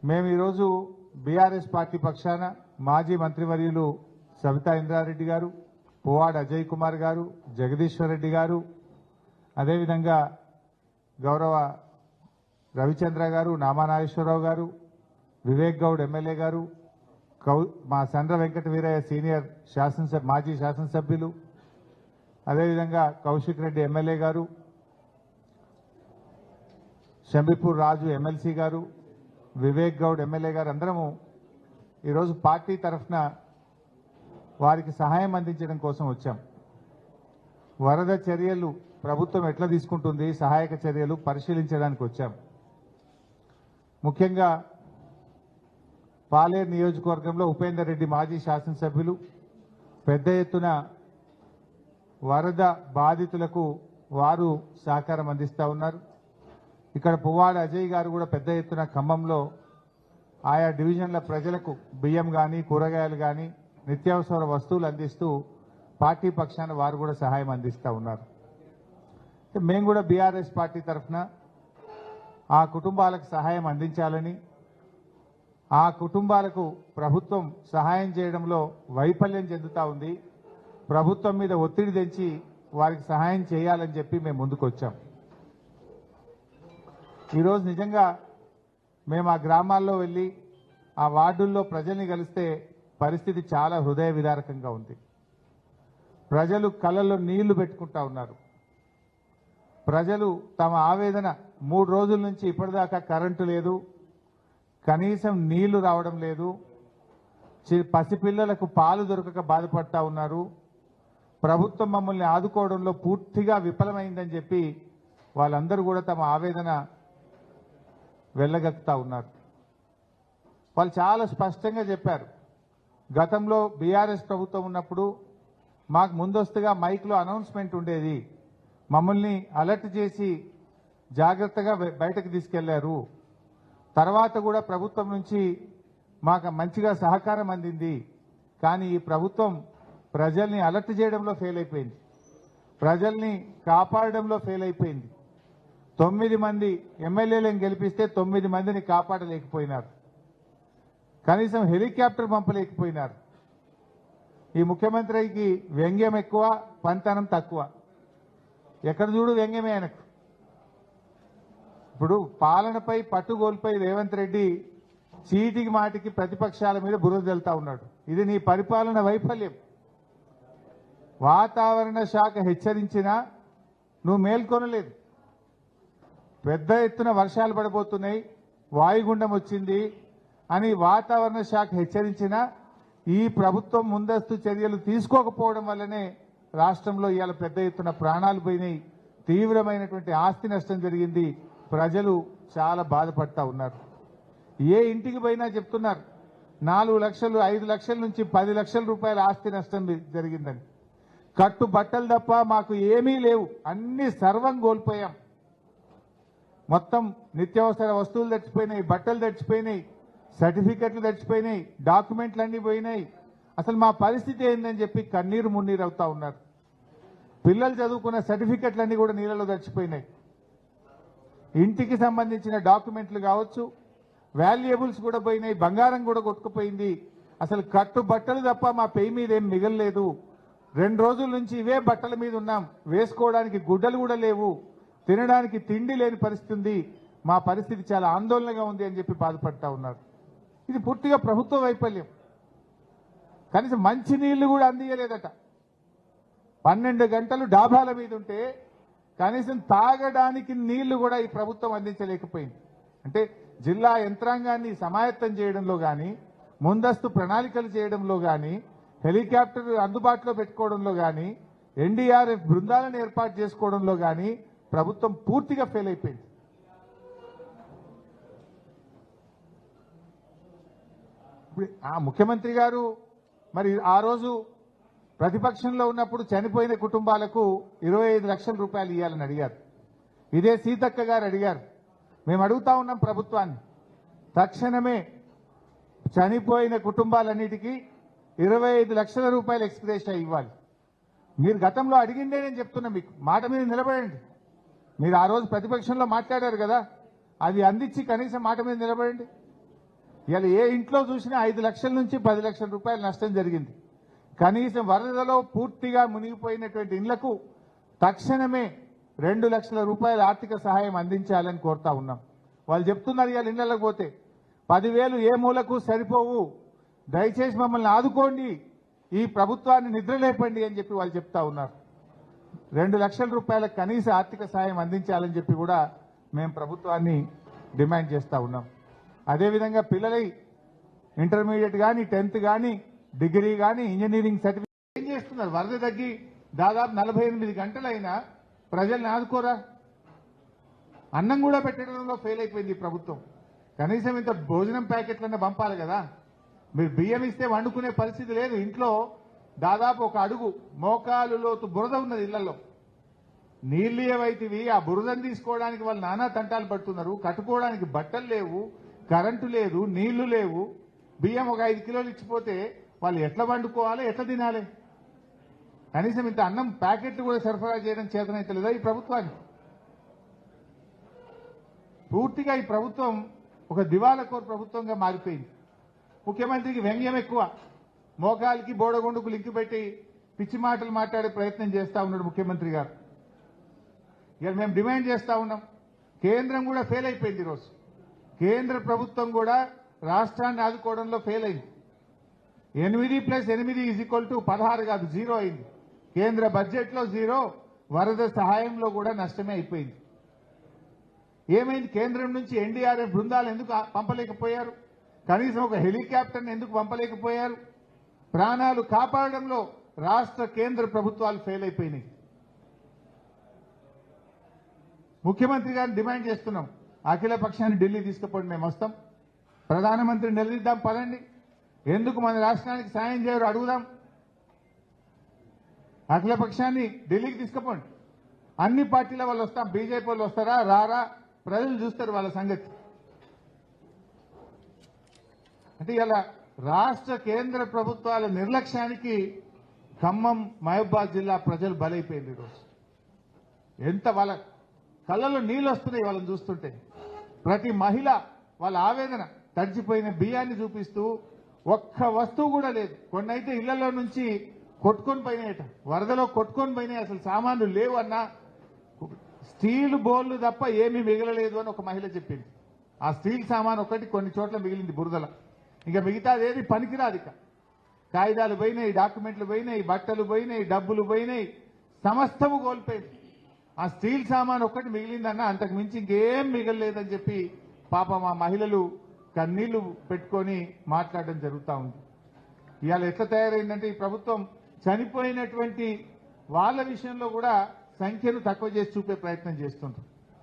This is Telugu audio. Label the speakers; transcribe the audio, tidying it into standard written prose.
Speaker 1: మేము ఈరోజు బీఆర్ఎస్ పార్టీ పక్షాన మాజీ మంత్రివర్యులు సవితా ఇంద్రారెడ్డి గారు, పువ్వాడ అజయ్ కుమార్ గారు, జగదీశ్వర్ రెడ్డి గారు, అదేవిధంగా గౌరవ రవిచంద్ర గారు, నామానాగేశ్వరరావు గారు, వివేక్ గౌడ్ ఎమ్మెల్యే గారు, మా సండ్ర వెంకట వీరయ్య సీనియర్ మాజీ శాసనసభ్యులు, అదేవిధంగా కౌశిక్ రెడ్డి ఎమ్మెల్యే గారు, షంబీపూర్ రాజు ఎమ్మెల్సీ గారు, వివేక్ గౌడ్ ఎమ్మెల్యే గారు అందరము ఈరోజు పార్టీ తరఫున వారికి సహాయం అందించడం కోసం వచ్చాం. వరద చర్యలు ప్రభుత్వం ఎట్లా తీసుకుంటుంది, సహాయక చర్యలు పరిశీలించడానికి వచ్చాం. ముఖ్యంగా పాలేరు నియోజకవర్గంలో ఉపేందర్ రెడ్డి మాజీ శాసనసభ్యులు పెద్ద ఎత్తున వరద బాధితులకు వారు సహకారం అందిస్తూ ఉన్నారు. ఇక్కడ పువ్వాడ అజయ్ గారు కూడా పెద్ద ఎత్తున ఖమ్మంలో ఆయా డివిజన్ల ప్రజలకు బియ్యం కానీ కూరగాయలు కానీ నిత్యావసర వస్తువులు అందిస్తూ పార్టీ పక్షాన వారు కూడా సహాయం అందిస్తూ ఉన్నారు. మేము కూడా బీఆర్ఎస్ పార్టీ తరఫున ఆ కుటుంబాలకు సహాయం అందించాలని, ఆ కుటుంబాలకు ప్రభుత్వం సహాయం చేయడంలో వైఫల్యం చెందుతూ ఉంది, ప్రభుత్వం మీద ఒత్తిడి తెచ్చి వారికి సహాయం చేయాలని చెప్పి మేము ముందుకు వచ్చాం. ఈరోజు నిజంగా మేము ఆ గ్రామాల్లో వెళ్ళి ఆ వార్డుల్లో ప్రజల్ని కలిస్తే పరిస్థితి చాలా హృదయ విదారకంగా ఉంది. ప్రజలు కళ్ళల్లో నీళ్లు పెట్టుకుంటా ఉన్నారు. ప్రజలు తమ ఆవేదన 3 రోజుల నుంచి ఇప్పటిదాకా కరెంటు లేదు, కనీసం నీళ్లు రావడం లేదు, పసిపిల్లలకు పాలు దొరకక బాధపడతా ఉన్నారు, ప్రభుత్వం మమ్మల్ని ఆదుకోవడంలో పూర్తిగా విఫలమైందని చెప్పి వాళ్ళందరూ కూడా తమ ఆవేదన వెళ్ళగక్కుతా ఉన్నారు. వాళ్ళు చాలా స్పష్టంగా చెప్పారు, గతంలో బీఆర్ఎస్ ప్రభుత్వం ఉన్నప్పుడు మాకు ముందస్తుగా మైక్లో అనౌన్స్మెంట్ ఉండేది, మమ్మల్ని అలర్ట్ చేసి జాగ్రత్తగా బయటకు తీసుకెళ్లారు, తర్వాత కూడా ప్రభుత్వం నుంచి మాకు మంచిగా సహకారం అందింది, కానీ ఈ ప్రభుత్వం ప్రజల్ని అలర్ట్ చేయడంలో ఫెయిల్ అయిపోయింది, ప్రజల్ని కాపాడడంలో ఫెయిల్ అయిపోయింది. 9 మంది ఎమ్మెల్యేలను గెలిపిస్తే 9 మందిని కాపాడలేకపోయినారు, కనీసం హెలికాప్టర్ పంపలేకపోయినారు. ఈ ముఖ్యమంత్రికి వ్యంగ్యం ఎక్కువ, పంతనం తక్కువ. ఎక్కడ చూడు వ్యంగ్యమే ఆయనకు. ఇప్పుడు పాలనపై పట్టుగోల్పై రేవంత్ రెడ్డి చీటికి మాటికి ప్రతిపక్షాల మీద బురద జల్లుతా ఉన్నాడు. ఇది నీ పరిపాలన వైఫల్యం. వాతావరణ శాఖ హెచ్చరించినా నువ్వు మేల్కొనలేదు. పెద్ద ఎత్తున వర్షాలు పడబోతున్నాయి, వాయుగుండం వచ్చింది అని వాతావరణ శాఖ హెచ్చరించినా ఈ ప్రభుత్వం ముందస్తు చర్యలు తీసుకోకపోవడం వల్లనే రాష్ట్రంలో ఇవాళ పెద్ద ఎత్తున ప్రాణాలు పోయినాయి, తీవ్రమైనటువంటి ఆస్తి నష్టం జరిగింది, ప్రజలు చాలా బాధపడతా ఉన్నారు. ఏ ఇంటికి పోయినా చెప్తున్నారు 4 లక్షలు 5 లక్షల నుంచి 10 లక్షల రూపాయల ఆస్తి నష్టం జరిగిందని. కట్టు బట్టలు తప్ప మాకు ఏమీ లేవు, అన్ని సర్వం కోల్పోయాం. మొత్తం నిత్యావసర వస్తువులు తెచ్చిపోయినాయి, బట్టలు తెచ్చిపోయినాయి, సర్టిఫికెట్లు తెచ్చిపోయినాయి, డాక్యుమెంట్లు అన్ని పోయినాయి. అసలు మా పరిస్థితి ఏందని చెప్పి కన్నీరు మున్నీరు అవుతా ఉన్నారు. పిల్లలు చదువుకున్న సర్టిఫికెట్లన్నీ కూడా నీళ్ళలో తెచ్చిపోయినాయి. ఇంటికి సంబంధించిన డాక్యుమెంట్లు కావచ్చు, వాల్యుయబుల్స్ కూడా పోయినాయి, బంగారం కూడా కొట్టుకుపోయింది. అసలు కట్టు బట్టలు తప్ప మా పెయి మీద ఏం మిగలలేదు. 2 రోజుల నుంచి ఇవే బట్టల మీద ఉన్నాం, వేసుకోవడానికి గుడ్డలు కూడా లేవు, తినడానికి తిండి లేని పరిస్థితి ఉంది, మా పరిస్థితి చాలా ఆందోళనగా ఉంది అని చెప్పి బాధపడతా ఉన్నారు. ఇది పూర్తిగా ప్రభుత్వ వైఫల్యం. కనీసం మంచి నీళ్లు కూడా అందియలేదట. 12 గంటలు డాబాల మీద ఉంటే కనీసం తాగడానికి నీళ్లు కూడా ఈ ప్రభుత్వం అందించలేకపోయింది. అంటే జిల్లా యంత్రాంగాన్ని సమాయత్తం చేయడంలో కానీ, ముందస్తు ప్రణాళికలు చేయడంలో కానీ, హెలికాప్టర్ అందుబాటులో పెట్టుకోవడంలో కానీ, ఎన్డీఆర్ఎఫ్ బృందాలను ఏర్పాటు చేసుకోవడంలో కానీ ప్రభుత్వం పూర్తిగా ఫెయిల్ అయిపోయింది. ఇప్పుడు ఆ ముఖ్యమంత్రి గారు మరి ఆ రోజు ప్రతిపక్షంలో ఉన్నప్పుడు చనిపోయిన కుటుంబాలకు 25 లక్షల రూపాయలు ఇవ్వాలని అడిగారు. ఇదే సీతక్క గారు అడిగారు. మేము అడుగుతా ఉన్నాం ప్రభుత్వాన్ని, తక్షణమే చనిపోయిన కుటుంబాలన్నిటికీ 25 లక్షల రూపాయలు ఎక్స్గ్రేషియా ఇవ్వాలి. మీరు గతంలో అడిగిందే నేను చెప్తున్నా, మీకు మాట మీద నిలబడండి. మీరు ఆ రోజు ప్రతిపక్షంలో మాట్లాడారు కదా, అది అందించి కనీసం మాట మీద నిలబడండి. ఇలా ఏ ఇంట్లో చూసినా 5 లక్షల నుంచి 10 లక్షల రూపాయల నష్టం జరిగింది. కనీసం వరదలో పూర్తిగా మునిగిపోయినటువంటి ఇళ్లకు తక్షణమే 2 లక్షల రూపాయల ఆర్థిక సహాయం అందించాలని కోరుతా ఉన్నాం. వాళ్ళు చెప్తున్నారు ఇవాళ ఇళ్లకు పోతే 10,000 ఏ మూలకు సరిపోవు, దయచేసి మమ్మల్ని ఆదుకోండి, ఈ ప్రభుత్వాన్ని నిద్రలేపండి అని చెప్పి వాళ్ళు చెప్తా ఉన్నారు. 2 లక్షల రూపాయల కనీస ఆర్థిక సహాయం అందించాలని చెప్పి కూడా మేము ప్రభుత్వాన్ని డిమాండ్ చేస్తా ఉన్నాం. అదేవిధంగా పిల్లలై ఇంటర్మీడియట్ కానీ 10th కానీ డిగ్రీ కానీ ఇంజనీరింగ్ సర్టిఫికేట్ ఏం చేస్తున్నారు? వరద తగ్గి దాదాపు 48 గంటలైనా ప్రజల్ని ఆదుకోరా? అన్నం కూడా పెట్టడంలో ఫెయిల్ అయిపోయింది ఈ ప్రభుత్వం. కనీసం ఇంత భోజనం ప్యాకెట్లన్నా పంపాలి కదా. మీరు బియ్యం ఇస్తే వండుకునే పరిస్థితి లేదు. ఇంట్లో దాదాపు ఒక అడుగు మోకాలు లోతు బురద ఉన్నది ఇళ్లలో. నీళ్లు ఏవైతివి ఆ బురదను తీసుకోవడానికి వాళ్ళు నానా తంటాలు పడుతున్నారు. కట్టుకోవడానికి బట్టలు లేవు, కరెంటు లేదు, నీళ్లు లేవు. బియ్యం ఒక 5 కిలోలు ఇచ్చిపోతే వాళ్ళు ఎట్లా వండుకోవాలి, ఎట్లా తినాలి? కనీసం ఇంత అన్నం ప్యాకెట్లు కూడా సరఫరా చేయడం చేతనైతే లేదా ఈ ప్రభుత్వానికి? పూర్తిగా ఈ ప్రభుత్వం ఒక దివాళకోరు ప్రభుత్వంగా మారిపోయింది. ముఖ్యమంత్రికి వ్యంగ్యం ఎక్కువ. మోకాలికి బోడగొండుకు లింకు పెట్టి పిచ్చి మాటలు మాట్లాడే ప్రయత్నం చేస్తా ఉన్నాడు ముఖ్యమంత్రి గారు. ఇక మేము డిమాండ్ చేస్తా ఉన్నాం. కేంద్రం కూడా ఫెయిల్ అయిపోయింది. ఈరోజు కేంద్ర ప్రభుత్వం కూడా రాష్ట్రాన్ని ఆదుకోవడంలో ఫెయిల్ అయింది. 8+8 = 16 కాదు, 0 అయింది. కేంద్ర బడ్జెట్లో 0, వరద సహాయంలో కూడా నష్టమే అయిపోయింది. ఏమైంది? కేంద్రం నుంచి ఎన్డీఆర్ఎఫ్ బృందాలు ఎందుకు పంపలేకపోయారు? కనీసం ఒక హెలికాప్టర్ని ఎందుకు పంపలేకపోయారు? ప్రాణాలు కాపాడడంలో రాష్ట్ర కేంద్ర ప్రభుత్వాలు ఫెయిల్ అయిపోయినాయి. ముఖ్యమంత్రి గారిని డిమాండ్ చేస్తున్నాం, అఖిల పక్షాన్ని ఢిల్లీ తీసుకుపోండి, మేము వస్తాం. ప్రధానమంత్రిని నిలదీద్దాం, పదండి. ఎందుకు మన రాష్ట్రానికి సాయం చేయరు అడుగుదాం. అఖిల పక్షాన్ని ఢిల్లీకి తీసుకుపోండి. అన్ని పార్టీల వాళ్ళు వస్తాం. బీజేపీ వాళ్ళు వస్తారా రారా ప్రజలు చూస్తారు వాళ్ళ సంగతి. అంటే ఇలా రాష్ట్ర కేంద్ర ప్రభుత్వాల నిర్లక్ష్యానికి ఖమ్మం మహబూబాద్ జిల్లా ప్రజలు బలైపోయింది. ఈరోజు ఎంత వాళ్ళ కళ్ళలో నీళ్ళు వస్తున్నాయి వాళ్ళని చూస్తుంటే. ప్రతి మహిళ వాళ్ళ ఆవేదన, తడిచిపోయిన బియ్యాన్ని చూపిస్తూ ఒక్క వస్తువు కూడా లేదు. కొన్ని అయితే ఇళ్లలో నుంచి కొట్టుకొని పోయినాయట, వరదలో కొట్టుకొని పోయినాయి, అసలు సామాన్లు లేవు అన్నా. స్టీల్ బౌల్లు తప్ప ఏమీ మిగలలేదు అని ఒక మహిళ చెప్పింది. ఆ స్టీల్ సామాన్ ఒకటి కొన్ని చోట్ల మిగిలింది బురదల. ఇంకా మిగతాది ఏది పనికిరాదు. ఇక కాగితాలు పోయినాయి, డాక్యుమెంట్లు పోయినాయి, బట్టలు పోయినాయి, డబ్బులు పోయినాయి, సమస్తము కోల్పోయింది. ఆ స్టీల్ సామాన్ ఒక్కటి మిగిలిందన్న, అంతకు మించి ఇంకేం మిగలలేదని చెప్పి పాపం ఆ మహిళలు కన్నీళ్లు పెట్టుకొని మాట్లాడడం జరుగుతూ ఉంది. ఇవాళ ఎట్లా తయారైందంటే ఈ ప్రభుత్వం చనిపోయినటువంటి వాళ్ళ విషయంలో కూడా సంఖ్యను తక్కువ చేసి చూపే ప్రయత్నం చేస్తుంది.